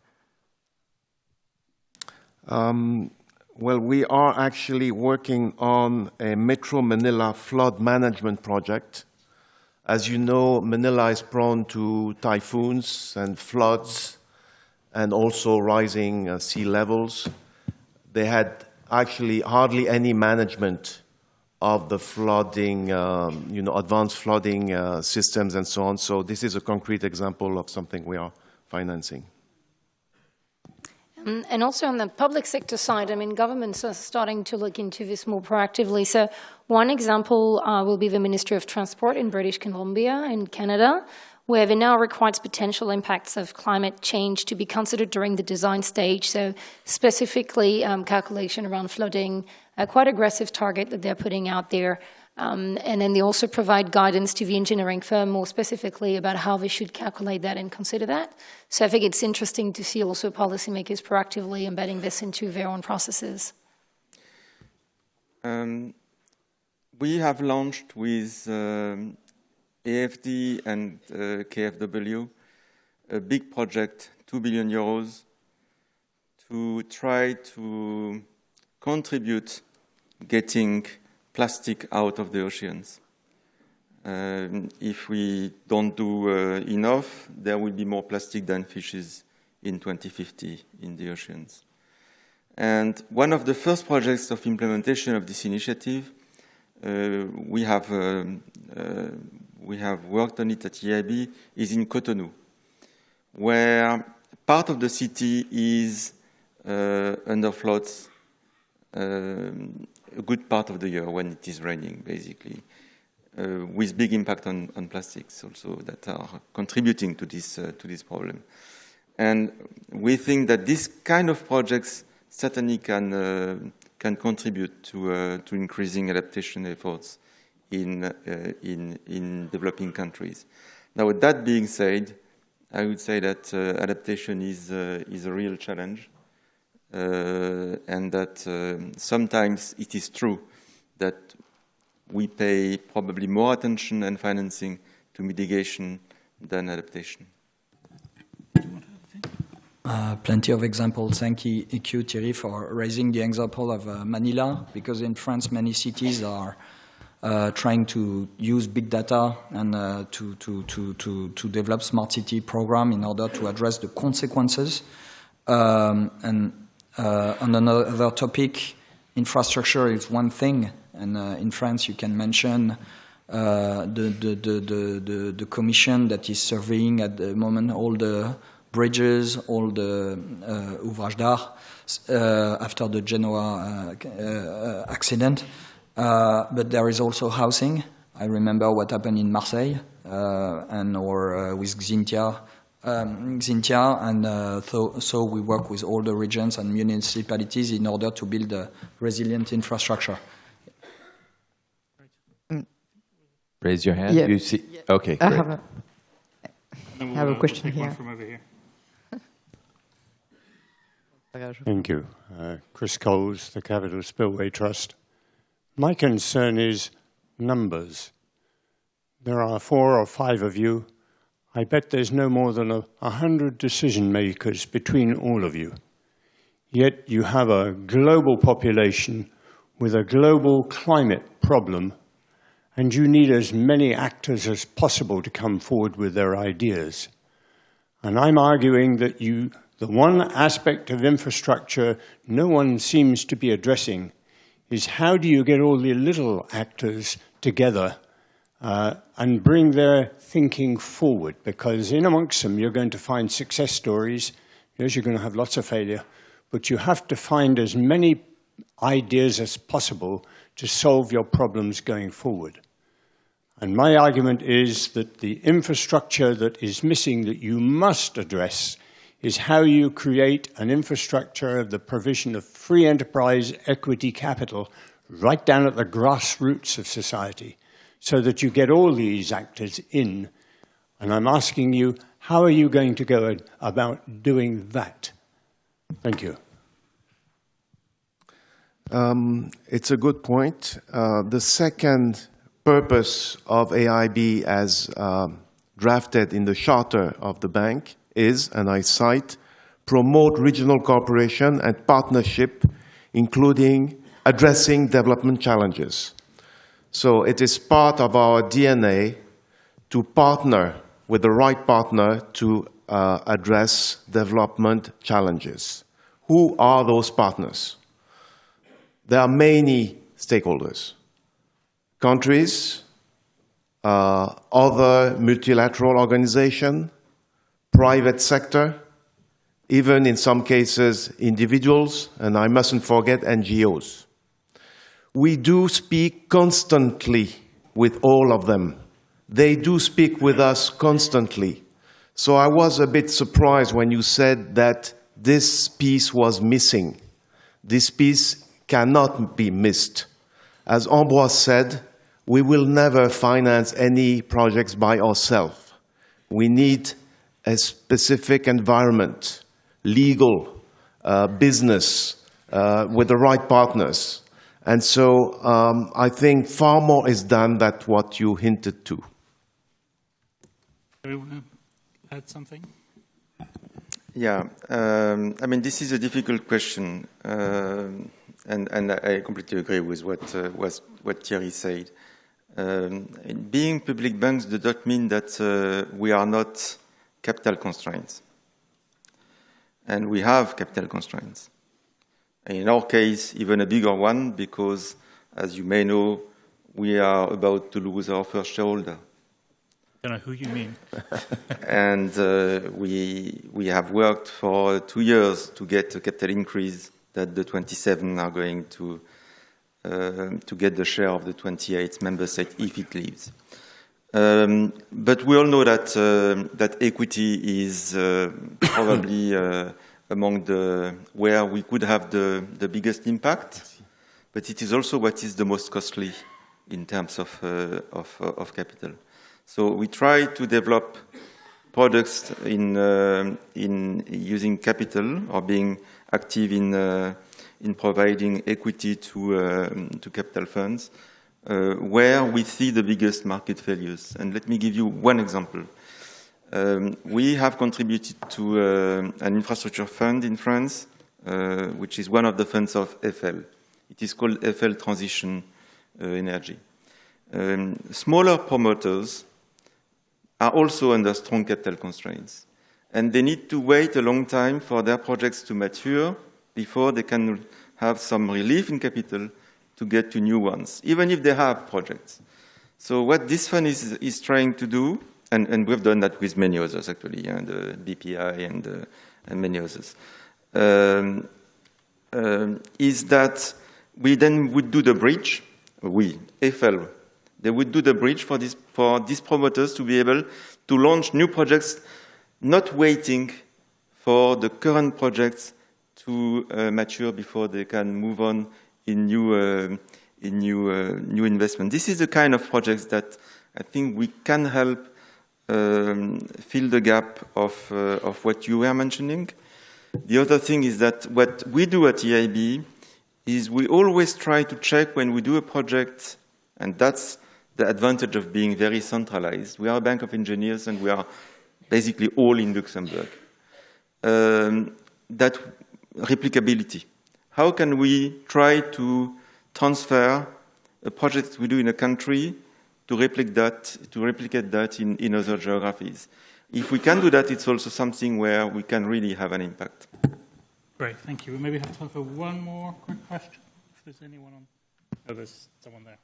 Well, we are actually working on a Metro Manila flood management project. As you know, Manila is prone to typhoons and floods and also rising sea levels. They had actually hardly any management of the flooding, advanced flooding systems and so on. So this is a concrete example of something we are financing. And also on the public sector side, I mean, governments are starting to look into this more proactively. So one example will be the Ministry of Transport in British Columbia in Canada, where they now requires potential impacts of climate change to be considered during the design stage. So specifically calculation around flooding, a quite aggressive target that they're putting out there. And then they also provide guidance to the engineering firm more specifically about how they should calculate that and consider that. So I think it's interesting to see also policymakers proactively embedding this into their own processes. We have launched with AFD and KfW a big project, 2 billion euros, to try to contribute getting plastic out of the oceans. If we don't do enough, there will be more plastic than fishes in 2050 in the oceans. And one of the first projects of implementation of this initiative, we have worked on it at AIIB, is in Cotonou, where part of the city is under floods a good part of the year when it is raining, basically, with big impact on plastics also that are contributing to this problem. And we think that this kind of projects certainly can contribute to increasing adaptation efforts in developing countries. Now, with that being said, I would say that adaptation is a real challenge. And that sometimes it is true that we pay probably more attention and financing to mitigation than adaptation. Plenty of examples. Thank you, Thierry, for raising the example of Manila, because in France, many cities are trying to use big data and to develop smart city program in order to address the consequences. On another topic, infrastructure is one thing, and in France you can mention the commission that is surveying at the moment all the bridges, all the ouvrages d'art after the Genoa accident. But there is also housing. I remember what happened in Marseille or with Xintia, and so we work with all the regions and municipalities in order to build a resilient infrastructure. Raise your hand. Yeah. You see? Okay, I great. have a question we'll take here. one from over here. Thank you. Chris Coles, the Capital Spillway Trust. My concern is numbers. There are 4 or 5 of you. I bet there's no more than 100 decision makers between all of you. Yet you have a global population with a global climate problem, and you need as many actors as possible to come forward with their ideas. And I'm arguing that the one aspect of infrastructure no one seems to be addressing is how do you get all the little actors together and bring their thinking forward, because in amongst them you're going to find success stories. Yes, you're going to have lots of failure, but you have to find as many ideas as possible to solve your problems going forward. And my argument is that the infrastructure that is missing that you must address is how you create an infrastructure of the provision of free enterprise equity capital right down at the grassroots of society, so that you get all these actors in. And I'm asking you, how are you going to go about doing that? Thank you. It's a good point. The second purpose of AIIB as drafted in the charter of the bank is, and I cite, promote regional cooperation and partnership, including addressing development challenges. So it is part of our DNA to partner with the right partner to address development challenges. Who are those partners? There are many stakeholders. Countries, other multilateral organizations, private sector, even in some cases individuals, and I mustn't forget NGOs. We do speak constantly with all of them. They do speak with us constantly. So I was a bit surprised when you said that this piece was missing. This piece cannot be missed. As Ambroise said, we will never finance any projects by ourselves. We need a specific environment, legal, business, with the right partners. And so I think far more is done than what you hinted to. Do you want to add something? Yeah, I mean, this is a difficult question, and I completely agree with what Thierry said. Being public banks does not mean that we are not capital constraints. And we have capital constraints. And in our case, even a bigger one, because, as you may know, we are about to lose our first shareholder. I don't know who you mean. And we have worked for 2 years to get a capital increase that the 27 are going to get the share of the 28 member states if it leaves. But we all know that that equity is probably among the where we could have the biggest impact, but it is also what is the most costly in terms of capital. So we try to develop products in using capital or being active in providing equity to capital funds, where we see the biggest market failures. And let me give you one example. We have contributed to an infrastructure fund in France, which is one of the funds of FL. It is called FL Transition Energy. Smaller promoters are also under strong capital constraints, and they need to wait a long time for their projects to mature before they can have some relief in capital to get to new ones, even if they have projects. So what this fund is trying to do, and we've done that with many others actually, and BPI and many others, is that we then would do the bridge, FL, they would do the bridge for these promoters to be able to launch new projects, not waiting for the current projects to mature before they can move on in new investment. This is the kind of projects that I think we can help fill the gap of what you were mentioning. The other thing is that what we do at EIB is we always try to check when we do a project, and that's the advantage of being very centralized. We are a bank of engineers, and we are basically all in Luxembourg. That replicability. How can we try to transfer a project we do in a country to replicate that in other geographies? If we can do that, it's also something where we can really have an impact. Great, thank you. We maybe have time for one more quick question, if there's anyone on. Oh, there's someone there.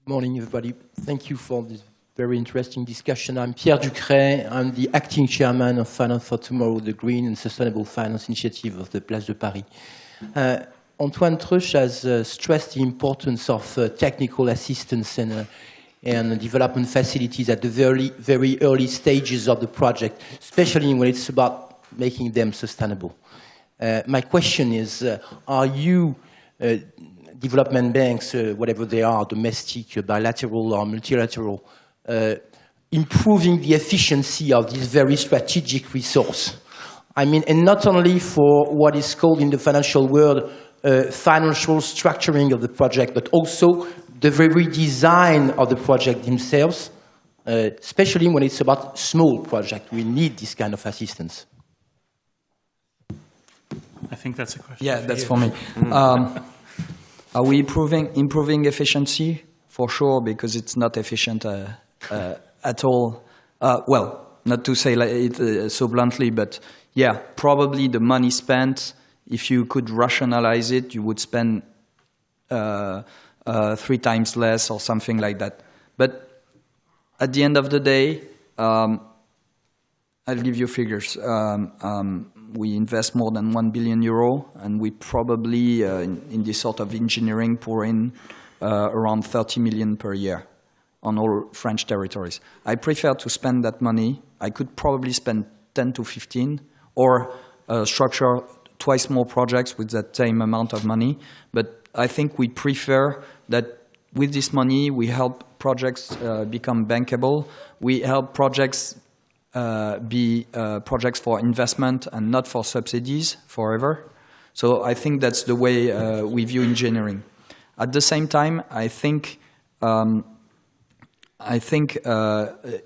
Morning, everybody. Thank you for this very interesting discussion. I'm Pierre Ducret. I'm the acting chairman of Finance for Tomorrow, the Green and Sustainable Finance Initiative of the Place de Paris. Antoine TROESCH has stressed the importance of technical assistance and development facilities at the very early stages of the project, especially when it's about making them sustainable. My question is, are you development banks, whatever they are, domestic, bilateral or multilateral, improving the efficiency of this very strategic resource? I mean, and not only for what is called in the financial world financial structuring of the project, but also the very design of the project themselves, especially when it's about small projects. We need this kind of assistance. I think that's a question. Yeah, that's for me. Are we improving efficiency? For sure, because it's not efficient at all. Well, not to say it so bluntly, but yeah, probably the money spent, if you could rationalize it, you would spend 3 times less or something like that. But at the end of the day, I'll give you figures. We invest more than 1 billion euro, and we probably, in this sort of engineering, pour in around 30 million per year on all French territories. I prefer to spend that money. I could probably spend 10 to 15, or structure twice more projects with that same amount of money. But I think we prefer that with this money, we help projects become bankable. We help projects be projects for investment and not for subsidies forever. So I think that's the way we view engineering. At the same time, I think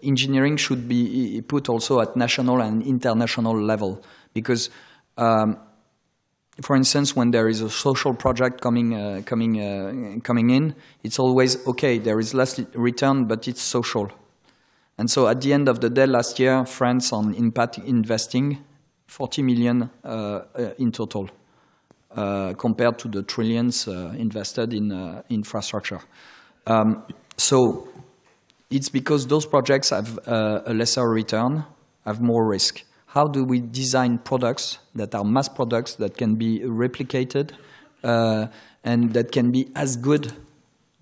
engineering should be put also at national and international level, because, for instance, when there is a social project coming in, it's always okay. There is less return, but it's social. And so at the end of the day, last year, France on impact investing 40 million in total, compared to the trillions invested in infrastructure. So it's because those projects have a lesser return, have more risk. How do we design products that are mass products that can be replicated and that can be as good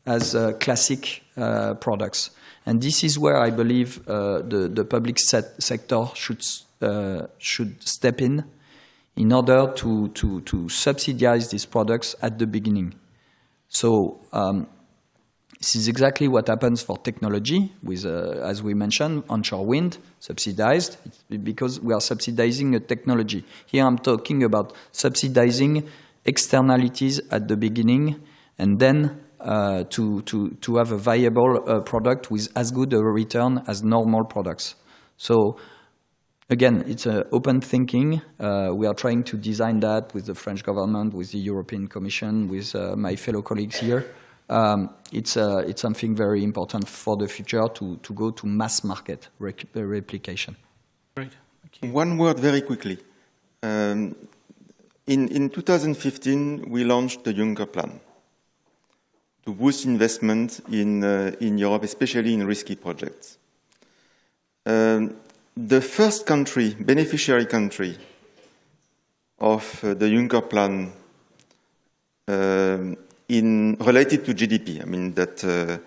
as classic products? And this is where I believe the public sector should step in order to subsidize these products at the beginning. So this is exactly what happens for technology with, as we mentioned, onshore wind, subsidized, because we are subsidizing a technology. Here I'm talking about subsidizing externalities at the beginning, and then to have a viable product with as good a return as normal products. So again, it's open thinking. We are trying to design that with the French government, with the European Commission, with my fellow colleagues here. It's something very important for the future to go to mass market replication. Great. Thank you. One word very quickly. In 2015, we launched the Juncker Plan to boost investment in Europe, especially in risky projects. The first country, beneficiary country of the Juncker Plan related to GDP, I mean that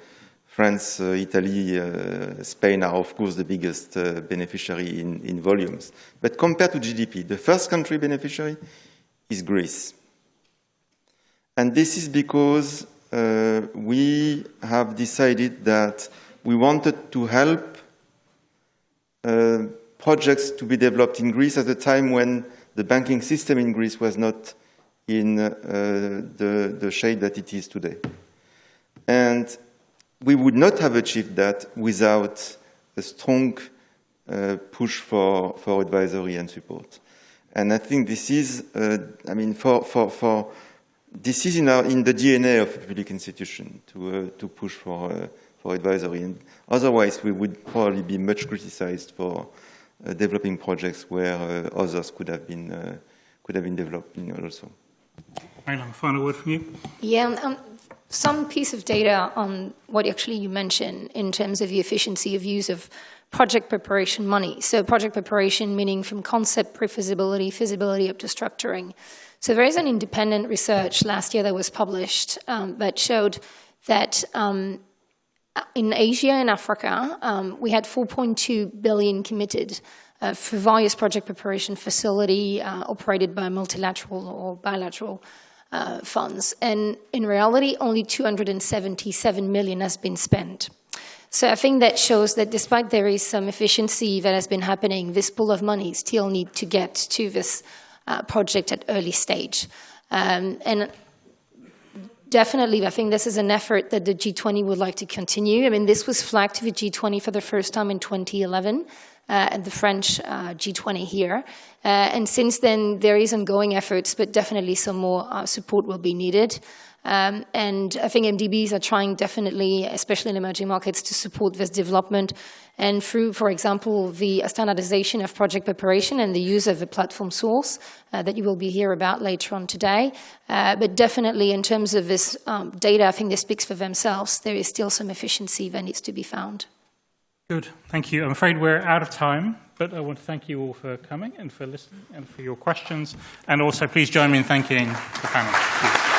France, Italy, Spain are of course the biggest beneficiary in volumes. But compared to GDP, the first country beneficiary is Greece. And this is because we have decided that we wanted to help projects to be developed in Greece at a time when the banking system in Greece was not in the shape that it is today. And we would not have achieved that without a strong push for advisory and support. And I think this is, I mean, this is in the DNA of a public institution to push for advisory. And otherwise, we would probably be much criticized for developing projects where others could have been developing also. Aylan, final word from you. Yeah, some piece of data on what actually you mentioned in terms of the efficiency of use of project preparation money. So project preparation meaning from concept, pre-feasibility, feasibility up to structuring. So there is an independent research last year that was published that showed that in Asia and Africa, we had 4.2 billion committed for various project preparation facility operated by multilateral or bilateral funds. And in reality, only 277 million has been spent. So I think that shows that despite there is some efficiency that has been happening, this pool of money still need to get to this project at early stage. And definitely, I think this is an effort that the G20 would like to continue. I mean, this was flagged to the G20 for the first time in 2011 at the French G20 here. And since then, there is ongoing efforts, but definitely some more support will be needed. And I think MDBs are trying definitely, especially in emerging markets, to support this development. And through, for example, the standardization of project preparation and the use of a platform source that you will be hear about later on today. But definitely in terms of this data, I think this speaks for themselves. There is still some efficiency that needs to be found. Good, thank you. I'm afraid we're out of time, but I want to thank you all for coming and for listening and for your questions. And also, please join me in thanking the panel.